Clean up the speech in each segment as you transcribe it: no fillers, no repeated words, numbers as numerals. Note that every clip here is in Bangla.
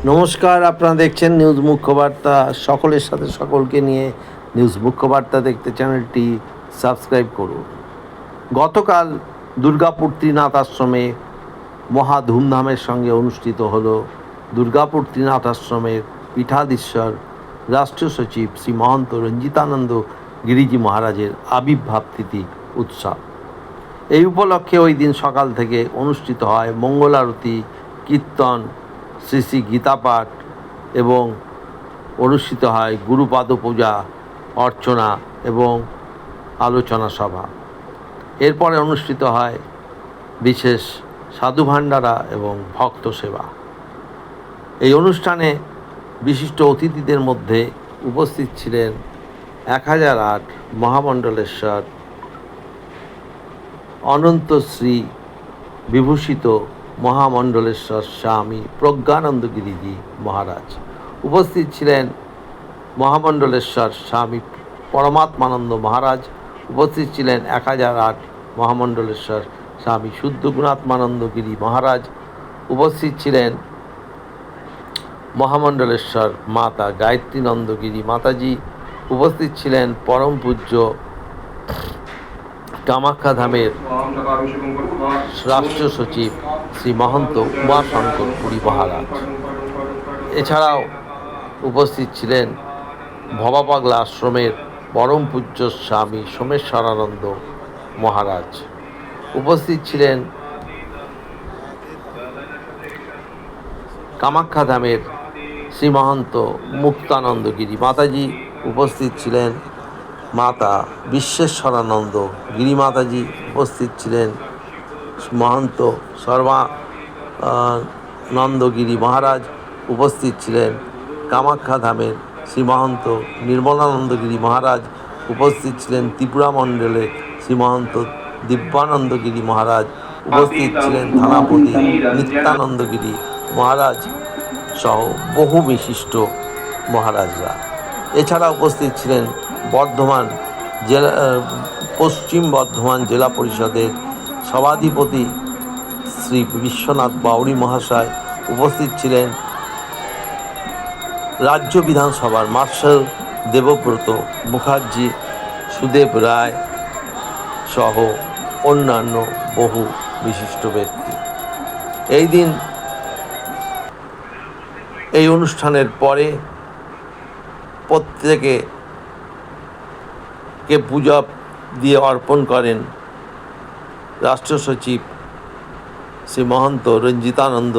নমস্কার, আপনারা দেখছেন নিউজ মুখ্যবার্তা। সকলের সাথে সকলকে নিয়ে নিউজ মুখ্যবার্তা দেখতে চ্যানেলটি সাবস্ক্রাইব করুন। গতকাল দুর্গাপুর ত্রিনাথ আশ্রমে মহা ধুমধামের সঙ্গে অনুষ্ঠিত হল দুর্গাপুর ত্রিনাথ আশ্রমের পীঠাধীশ্বর রাষ্ট্রীয় সচিব শ্রী মহন্ত রঞ্জিতানন্দ গিরিজি মহারাজের আবির্ভাব তিথি উৎসব। এই উপলক্ষে ওই দিন সকাল থেকে অনুষ্ঠিত হয় মঙ্গল আরতি, কীর্তন, শ্রী শ্রী গীতাপাঠ এবং অনুষ্ঠিত হয় গুরুপাদ পূজা, অর্চনা এবং আলোচনা সভা। এরপরে অনুষ্ঠিত হয় বিশেষ সাধু ভাণ্ডারা এবং ভক্ত সেবা। এই অনুষ্ঠানে বিশিষ্ট অতিথিদের মধ্যে উপস্থিত ছিলেন 1008 মহামণ্ডলেশ্বর অনন্তশ্রী বিভূষিত মহামণ্ডলেশ্বর স্বামী প্রজ্ঞানন্দ গিরিজি মহারাজ। উপস্থিত ছিলেন মহামণ্ডলেশ্বর স্বামী পরমাত্মানন্দ মহারাজ। উপস্থিত ছিলেন 1008 মহামণ্ডলেশ্বর স্বামী শুদ্ধগুণাত্মানন্দ গিরি মহারাজ। উপস্থিত ছিলেন মহামণ্ডলেশ্বর মাতা গায়ত্রীনন্দ গিরি মাতাজি। উপস্থিত ছিলেন পরম পূজ্য কামাখ্যা ধামের রাষ্ট্রীয় সচিব শ্রী মহন্ত উমাশঙ্কর পুরী মহারাজ। এছাড়াও উপস্থিত ছিলেন ভবাপাগলা আশ্রমের পরম পূজ্য স্বামী সোমেশ্বরানন্দ মহারাজ। উপস্থিত ছিলেন কামাখ্যা ধামের শ্রীমহন্ত মুক্তানন্দ গিরি মাতাজি। উপস্থিত ছিলেন মাতা বিশ্বেশ্বরানন্দ গিরি মাতাজি। উপস্থিত ছিলেন মহন্ত সর্বানন্দগিরি মহারাজ। উপস্থিত ছিলেন কামাখ্যা ধামের শ্রীমহন্ত নির্মলানন্দগিরি মহারাজ। উপস্থিত ছিলেন ত্রিপুরা মণ্ডলের শ্রীমহন্ত দিব্যানন্দগিরি মহারাজ। উপস্থিত ছিলেন থানাপতি নিত্যানন্দগিরি মহারাজ সহ বহু বিশিষ্ট মহারাজরা। এছাড়া উপস্থিত ছিলেন পশ্চিম বর্ধমান জেলা পরিষদের সভাধিপতি শ্রী বিশ্বনাথ বাউড়ি মহাশয়। উপস্থিত ছিলেন রাজ্য বিধানসভার মার্শাল দেবব্রত মুখার্জি, সুদেব রায় সহ অন্যান্য বহু বিশিষ্ট ব্যক্তি। এই দিন এই অনুষ্ঠানের পরে প্রত্যেকে পূজা দিয়ে অর্পণ করেন রাষ্ট্রীয় সচিব শ্রী মহন্ত রঞ্জিতানন্দ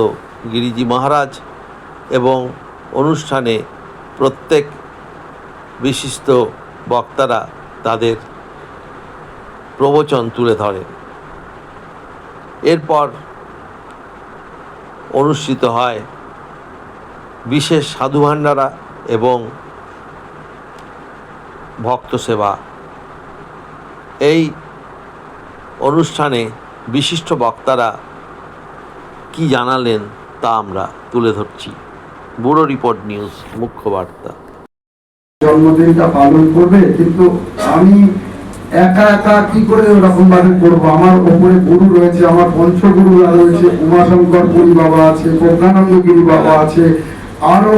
গিরিজি মহারাজ এবং অনুষ্ঠানে প্রত্যেক বিশিষ্ট বক্তারা তাদের প্রবচন তুলে ধরেন। এরপর অনুষ্ঠিত হয় বিশেষ সাধু ভাণ্ডারা এবং ভক্ত সেবা। এই অনুষ্ঠানে বিশিষ্ট বক্তারা কি জানালেন তা আমরা তুলে ধরছি। ব্যুরো রিপোর্ট, নিউজ মুখ্যবার্তা। জন্মদিনটা পালন করবে, কিন্তু আমি একা একা কি করে ওরকম ভাবে করবো? আমার ওপরে গুরু রয়েছে, আমার পঞ্চগুরুরা রয়েছে, উমাশঙ্কর পুরী বাবা আছে, প্রজ্ঞানন্দ গিরি বাবা আছে, আরো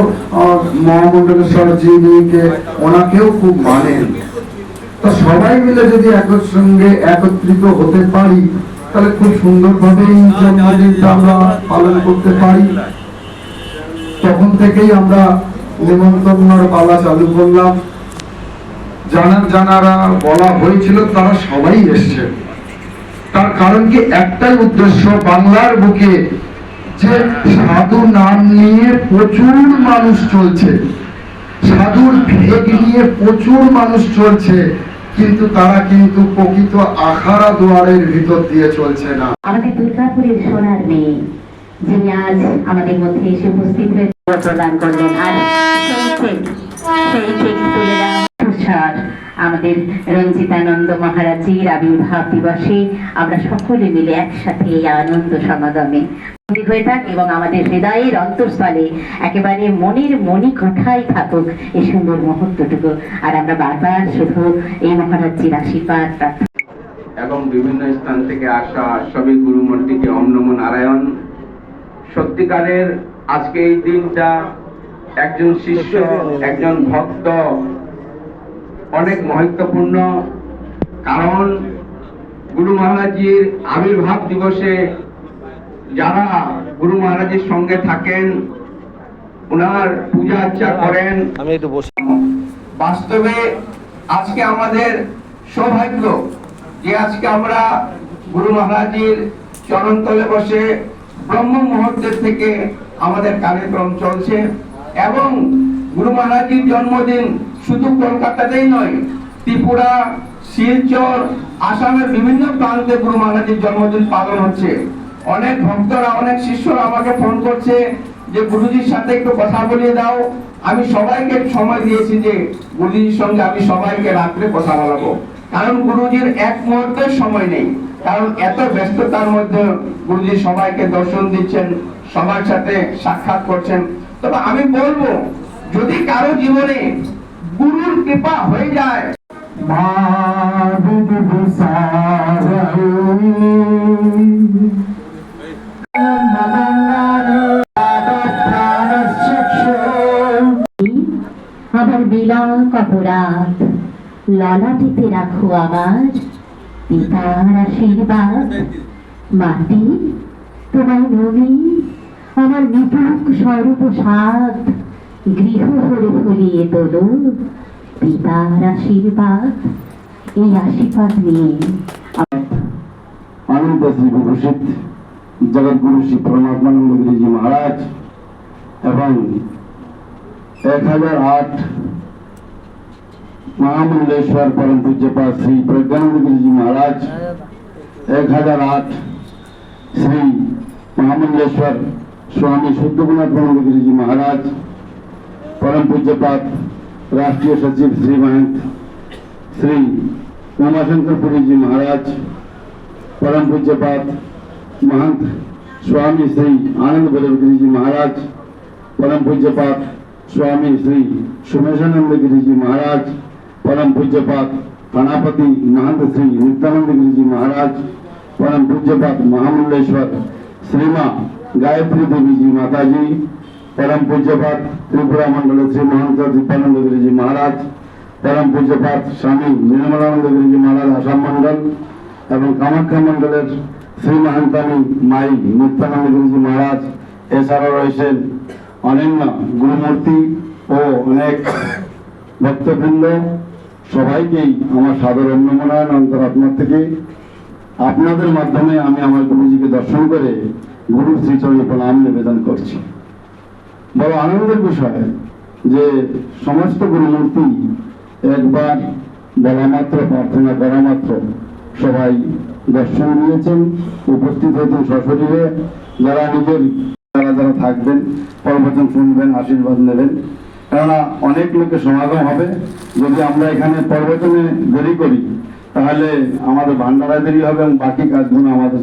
মহামণ্ডলেশ্বর জিকে ওনাকেও খুব মানেন। তো সবাই মিলে যদি একর সঙ্গে একত্রিত হতে পারি তাহলে খুব সুন্দরভাবে এই জন্মদিনটা আমরা পালন করতে পারি। তখন থেকেই আমরা নিমন্ত্রণের পালা চালু করলাম। যারা বলা হয়েছিল তারা সবাই এসছে। তার কারণ কি, একটাই উদ্দেশ্য, বাংলার বুকে যে সাধু নাম নিয়ে প্রচুর মানুষ চলছে, সাধুর ভেগ নিয়ে প্রচুর মানুষ চলছে, কিন্তু তারা কিন্তু প্রকৃত আখাড়া দুয়ারের ভিতর দিয়ে চলছে না। আমাদের দুর্গাপুরের সোনার মেয়ে যিনি আজ আমাদের মধ্যে এসে উপস্থিত হয়ে প্রদান করলেন, আর সেই তুলে দেওয়া আমাদের রঞ্জিতানন্দ মহারাজের আবির্ভাব দিবসে আমরা সকলে মিলে একসাথে এই আনন্দ সমাগমে হয়ে থাক এবং আমাদের হৃদয়ের অন্তঃস্থলে একেবারে মনের মণিকোঠায় থাকুক এই সুন্দর মুহূর্তটুকু। আর আমরা বারবার শুধু এই মহারাজের আশীর্বাদ প্রার্থনা এবং বিভিন্ন স্থান থেকে আসা সবই গুরুমণ্ডলীকে ওম নমো নারায়ণ। সত্যিকারের আজকে এই দিনটা একজন শিষ্য, একজন ভক্ত অনেক মহত্বপূর্ণ। কারণ গুরু মহারাজজির আবির্ভাব দিবসে যারা গুরু মহারাজের সঙ্গে থাকেন, ওনার পূজা আর্চা করেন, আমি একটু বসে বাস্তবে আজকে আমাদের সৌভাগ্য যে আজকে আমরা গুরু মহারাজের চরণতলে বসে ব্রহ্ম মুহূর্তের থেকে আমাদের কার্যক্রম চলছে। এবং গুরু মহারাজের জন্মদিন শুধু কলকাতাতেই নয়, ত্রিপুরা, শিলচর, আসামের বিভিন্ন প্রান্তে গুরু মহারাজের জন্মদিন পালন হচ্ছে। অনেক ভক্তরা, অনেক শিষ্যরা আমাকে ফোন করছে যে গুরুজির সাথে একটু কথা বলিয়ে দাও। আমি সবাইকে সময় দিয়েছি যে গুরুজির সঙ্গে আমি সবাইকে রাত্রে কথা বলাবো, কারণ গুরুজির এক মুহূর্তের সময় নেই। কারণ এত ব্যস্ততার মধ্যে গুরুজি সবাইকে দর্শন দিচ্ছেন, সবার সাথে সাক্ষাৎ করছেন। তবে আমি বলবো, যদি কারো জীবনে গুরুর কৃপা হয়ে যায়, আবার বিলাপ অপরাধ ললাটিতে রাখো আমার পিতার আশীর্বাদ। মাটি তোমায় নবী আমার নিপুক সর্বসাদ, গৃহ ভরে ফুলিয়ে তোলো পিতার আশীর্বাদ। এই আশীর্বাদ নিয়ে आनंद श्री विभूषित जगत गुरु श्री परमात्मानंद गिरी जी महाराज एवं 1008 महामंडलेश्वर परम पूज्यपाद श्री प्रज्ञानंद गिरी जी महाराज, 1008 श्री महामंडलेश्वर स्वामी शुद्धगुणात्मानंद गिरी जी महाराज, परम पूज्यपाद राष्ट्रीय सचिव श्री महंत श्री उमाशंकर पुरी जी महाराज, परम पूज्यपाद महंत स्वामी श्री आनंद भैरव गिरी जी महाराज, परम पूज्यपाद स्वामी श्री सुमेशानंद गिरी जी महाराज, परम पूज्यपाद गणापति महंत श्री नित्यानंद गिरी जी महाराज, परम पूज्यपाद महामंडलेश्वर श्रीमा गायत्री देवी जी माता जी, परम पूज्यपाद त्रिपुरा मंडल श्री महंत दीपानंद गिरी जी महाराज, परम पूज्यपाद स्वामी निर्मलानंद गिरी जी महाराज आसाम मंडल এবং কামাখ্যা মন্ডলের শ্রী মহান্তানী মাই নিত্যানন্দ গুরুজি মহারাজ। এছাড়াও রয়েছেন অন্যান্য গুরুমূর্তি ও অনেক ভক্তবৃন্দ। সবাইকেই আমার সাদর অন্নমনায়ন অন্তরাত্মা থেকে আপনাদের মাধ্যমে আমি আমার গুরুজিকে দর্শন করে গুরুর শ্রীচরণে প্রণাম নিবেদন করছি। বড় আনন্দের বিষয় যে সমস্ত গুরুমূর্তি একবার বলা মাত্র, প্রার্থনা করা মাত্র সবাই দর্শন নিয়েছেন, উপস্থিত হয়েছেন সশরীরে। যারা যারা থাকবেন, প্রবচন শুনবেন, আশীর্বাদ নেবেন, কেননা অনেক লোকের সমাগম হবে। যদি আমরা এখানে প্রবচনে দেরি করি তাহলে আমাদের ভান্ডারা দেরি হবে এবং বাকি কাজগুলো আমাদের